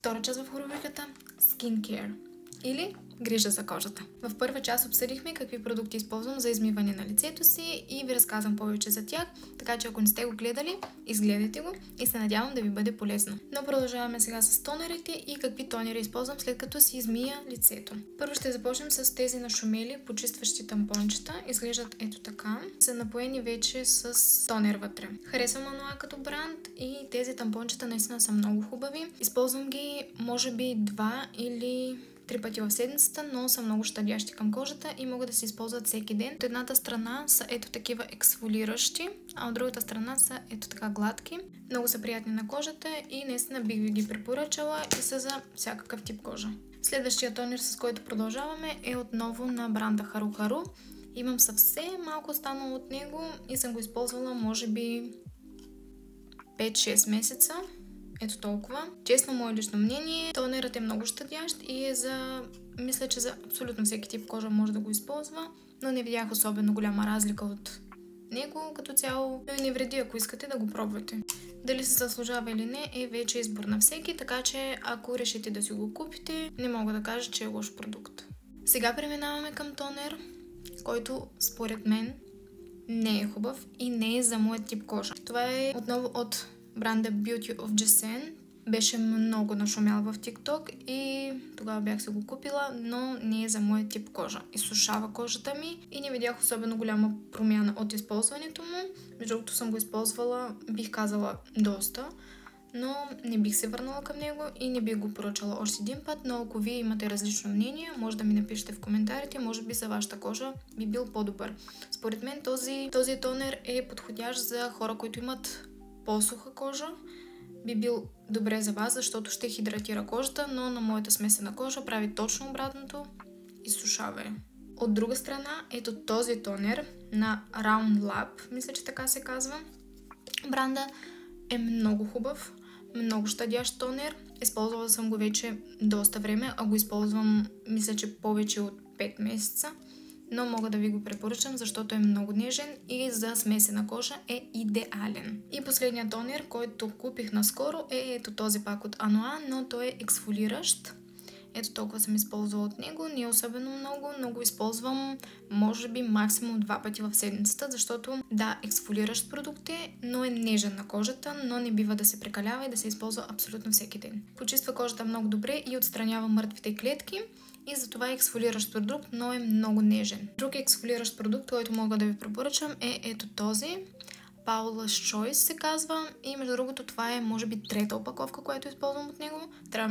Втора част в рубриката Skincare или грижа за кожата. В първа част обсъдихме какви продукти използвам за измиване на лицето си и ви разказвам повече за тях, така че ако не сте го гледали, изгледайте го и се надявам да ви бъде полезно. Но продължаваме сега с тонерите и какви тонери използвам след като си измия лицето. Първо ще започнем с тези нашумели почистващи тампончета. Изглеждат ето така. Са напоени вече с тонер вътре. Харесвам Ануа като бранд и тези тампончета наистина са много хубави. Използвам ги може би 2 или 3 пъти в седмицата, но са много щадящи към кожата и могат да се използват всеки ден. От едната страна са ето такива ексфолиращи, а от другата страна са ето така гладки. Много са приятни на кожата и наистина бих ви ги препоръчала и са за всякакъв тип кожа. Следващия тонер, с който продължаваме, е отново на бранда Хару Хару. Имам съвсем малко останало от него и съм го използвала може би 5-6 месеца. Ето толкова. Честно мое лично мнение, тонерът е много щадящ и е мисля, че за абсолютно всеки тип кожа може да го използва, но не видях особено голяма разлика от него като цяло, но и не вреди, ако искате да го пробвате. Дали се заслужава или не е вече избор на всеки, така че ако решите да си го купите, не мога да кажа, че е лош продукт. Сега преминаваме към тонер, който според мен не е хубав и не е за моят тип кожа. Това е отново от бранда Beauty of Joseon. Беше много нашумял в TikTok и тогава бях се го купила, но не е за моя тип кожа. Изсушава кожата ми и не видях особено голяма промяна от използването му. Между другото съм го използвала, бих казала, доста, но не бих се върнала към него и не бих го поръчала още един път, но ако вие имате различно мнение, може да ми напишете в коментарите, може би за вашата кожа би бил по-добър. Според мен този тонер е подходящ за хора, които имат по-суха кожа. Би бил добре за вас, защото ще хидратира кожата, но на моята смесена кожа прави точно обратното и изсушава я. От друга страна, ето този тонер на Round Lab, мисля, че така се казва. Бранда е много хубав, много щадящ тонер. Използвала съм го вече доста време, а го използвам, мисля, че повече от 5 месеца. Но мога да ви го препоръчам, защото е много нежен и за смесена кожа е идеален. И последният тонер, който купих наскоро, е ето този пак от Ануа, но той е ексфолиращ. Ето толкова съм използвала от него, не особено много, но го използвам може би максимум 2 пъти в седмицата, защото да, ексфолиращ продукт е, но е нежен на кожата, но не бива да се прекалява и да се използва абсолютно всеки ден. Почиства кожата много добре и отстранява мъртвите клетки. И затова е ексфолиращ продукт, но е много нежен. Друг ексфолиращ продукт, който мога да ви препоръчам е ето този. Paula's Choice се казва и между другото това е може би 3-та опаковка, която използвам от него. Трябва